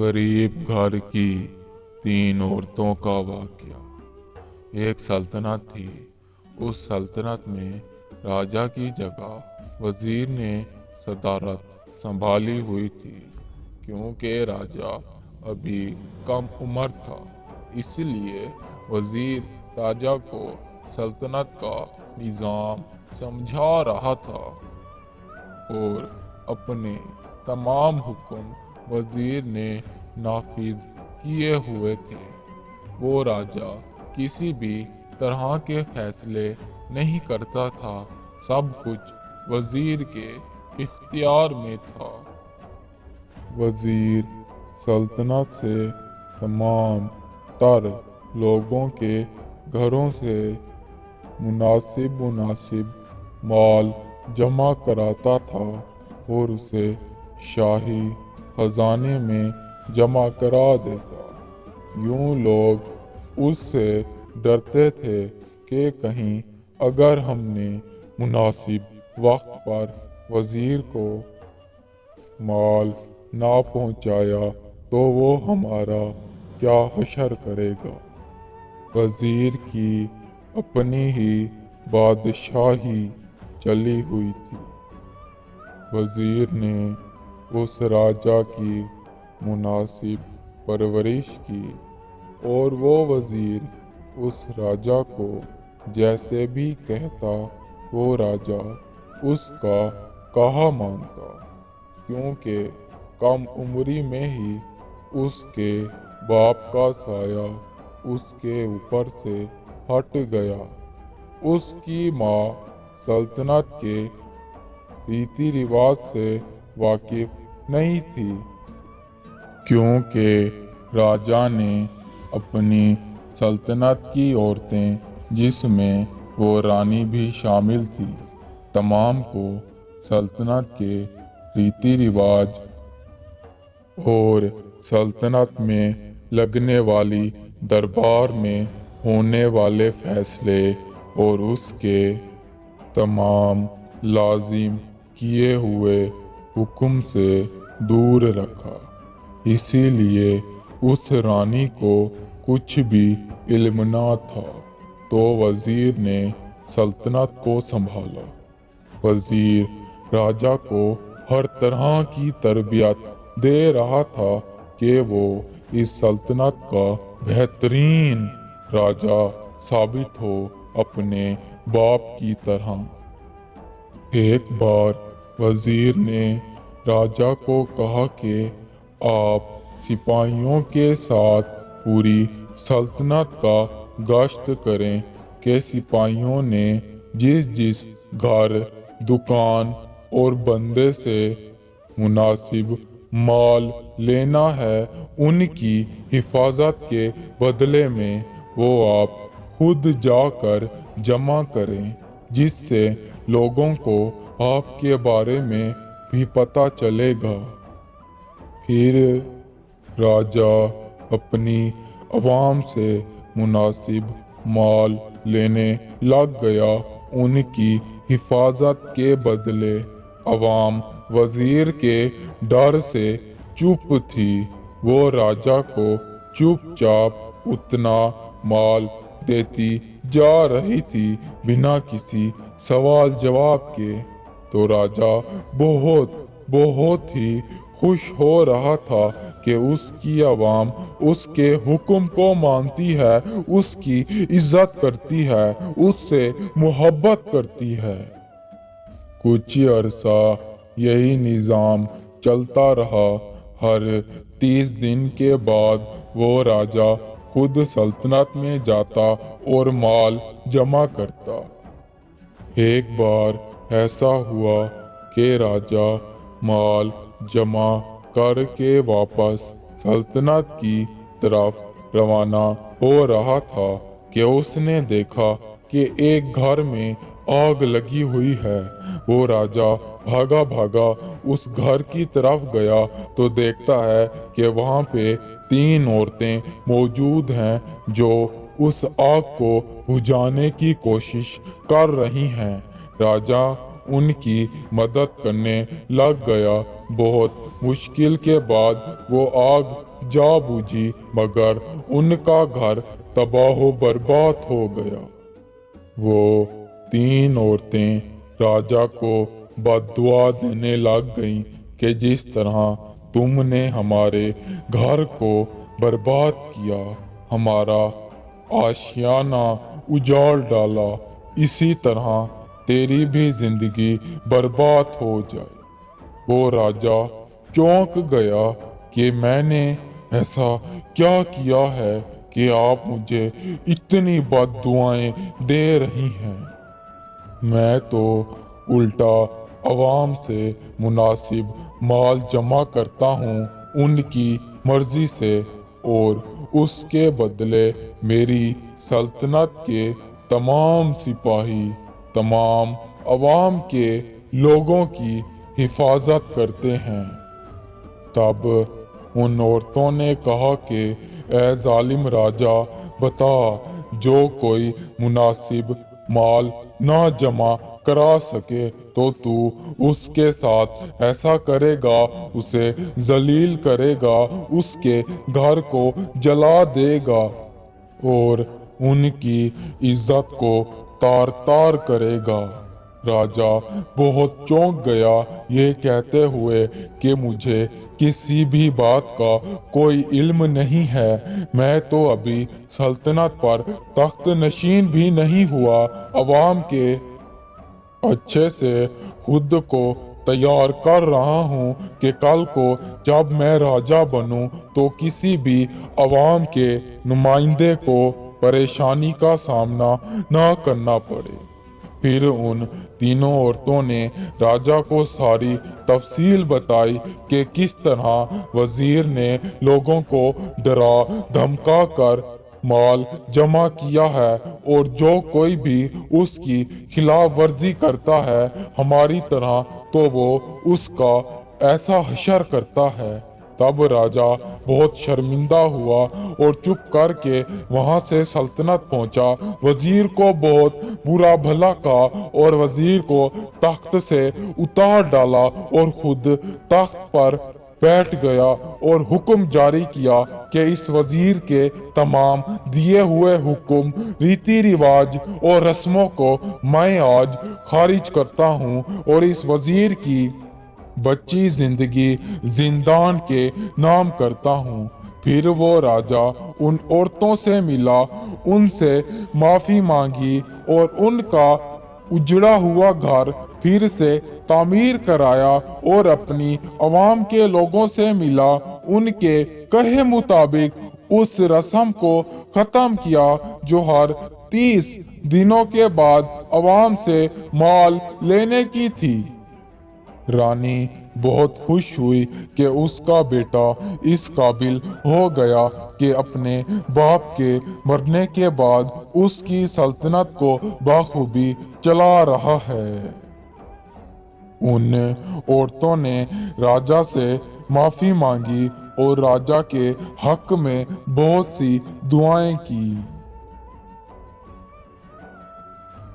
गरीब घर की 3 औरतों का वाकया। एक सल्तनत थी। उस सल्तनत में राजा की जगह वजीर ने सदारत संभाली हुई थी। क्योंकि राजा अभी कम उम्र था, इसलिए वजीर राजा को सल्तनत का निज़ाम समझा रहा था और अपने तमाम हुक्म वजीर ने नाफिज किए हुए थे। वो राजा किसी भी तरह के फैसले नहीं करता था, सब कुछ वजीर के इख्तियार में था। वजीर सल्तनत से तमाम तर लोगों के घरों से मुनासिब माल जमा कराता था और उसे शाही खजाने में जमा करा देता। यूं लोग उससे डरते थे कि कहीं अगर हमने मुनासिब वक्त पर वजीर को माल ना पहुंचाया तो वो हमारा क्या हशर करेगा। वजीर की अपनी ही बादशाही चली हुई थी। वजीर ने उस राजा की मुनासिब परवरिश की और वो वजीर उस राजा को जैसे भी कहता वो राजा उसका कहा मानता, क्योंकि कम उम्री में ही उसके बाप का साया उसके ऊपर से हट गया। उसकी माँ सल्तनत के रीति रिवाज से वाकिफ नहीं थी, क्योंकि राजा ने अपनी सल्तनत की औरतें, जिसमें वो रानी भी शामिल थी, तमाम को सल्तनत के रीति रिवाज और सल्तनत में लगने वाली दरबार में होने वाले फैसले और उसके तमाम लाजिम किए हुए हुक्म से दूर रखा। इसीलिए उस रानी को कुछ भी इल्म ना था, तो वजीर ने सल्तनत को संभाला। वजीर राजा को हर तरह की तरबियत दे रहा था कि वो इस सल्तनत का बेहतरीन राजा साबित हो, अपने बाप की तरह। एक बार वजीर ने राजा को कहा कि आप सिपाहियों के साथ पूरी सल्तनत का गश्त करें कि सिपाहियों ने जिस जिस घर, दुकान और बंदे से मुनासिब माल लेना है, उनकी हिफाजत के बदले में वो आप खुद जाकर जमा करें, जिससे लोगों को आपके बारे में भी पता चलेगा। फिर राजा अपनी अवाम से मुनासिब माल लेने लग गया। उनकी हिफाजत के बदले अवाम वजीर के डर से चुप थी। वो राजा को चुपचाप उतना माल देती जा रही थी बिना किसी सवाल जवाब के। तो राजा बहुत ही खुश हो रहा था कि उसकी आवाम उसके हुक्म को मानती है, उसकी इज्जत करती है, उससे मोहब्बत करती है। कुछ अरसा यही निज़ाम चलता रहा। हर 30 दिन के बाद वो राजा खुद सल्तनत में जाता और माल जमा करता। एक बार ऐसा हुआ कि राजा माल जमा करके वापस सल्तनत की तरफ रवाना हो रहा था कि उसने देखा कि एक घर में आग लगी हुई है। वो राजा भागा भागा उस घर की तरफ गया तो देखता है कि वहाँ पे 3 औरतें मौजूद हैं जो उस आग को बुझाने की कोशिश कर रही हैं। राजा उनकी मदद करने लग गया बहुत मुश्किल के बाद वो आग जा बुझी, मगर उनका घर तबाह बर्बाद हो गया। वो 3 औरतें राजा को बद्दुआ देने लग गईं कि जिस तरह तुमने हमारे घर को बर्बाद किया, हमारा आशियाना उजाड़ डाला, इसी तरह तेरी भी जिंदगी बर्बाद हो जाए। वो राजा चौंक गया कि मैंने ऐसा क्या किया है कि आप मुझे इतनी बद्दुआएं दे रही हैं। मैं तो उल्टा अवाम से मुनासिब माल जमा करता हूँ उनकी मर्जी से, और उसके बदले मेरी सल्तनत के तमाम सिपाही तमाम अवाम के लोगों की हिफाजत करते हैं। तब उन औरतों ने कहा कि ए जालिम राजा, बता, जो कोई मुनासिब माल ना जमा करा सके तो तू उसके साथ ऐसा करेगा, उसे जलील करेगा, उसके घर को जला देगा और उनकी इज्जत को तार तार करेगा। राजा बहुत चौंक गया, ये कहते हुए कि मुझे किसी भी बात का कोई इल्म नहीं है। मैं तो अभी सल्तनत पर तख्त नशीन भी नहीं हुआ। अवाम के अच्छे से खुद को तैयार कर रहा हूँ कि कल को जब मैं राजा बनूं तो किसी भी अवाम के नुमाइंदे को परेशानी का सामना ना करना पड़े। फिर उन तीनों औरतों ने राजा को सारी तफसील बताई कि किस तरह वजीर ने लोगों को डरा धमका कर माल जमा किया है, और जो कोई भी उसकी खिलाफ वर्जी करता है हमारी तरह तो वो उसका ऐसा हशर करता है। तब राजा बहुत शर्मिंदा हुआ और चुप करके वहां से सल्तनत पहुंचा। वजीर को बहुत बुरा भला कहा और वजीर को तख्त से उतार डाला और खुद तख्त पर बैठ गया और हुक्म जारी किया कि इस वजीर के तमाम दिए हुए हुक्म, रीति रिवाज और रस्मों को मैं आज खारिज करता हूँ और इस वजीर की बच्ची जिंदगी जिंदान के नाम करता हूँ। फिर वो राजा उन औरतों से मिला, उनसे माफी मांगी और उनका उजड़ा हुआ घर फिर से तामीर कराया और अपनी अवाम के लोगों से मिला। उनके कहे मुताबिक उस रस्म को खत्म किया जो हर 30 दिनों के बाद अवाम से माल लेने की थी। रानी बहुत खुश हुई कि उसका बेटा इस काबिल हो गया कि अपने बाप के मरने के बाद उसकी सल्तनत को बाखूबी चला रहा है। उन औरतों ने राजा से माफी मांगी और राजा के हक में बहुत सी दुआएं की।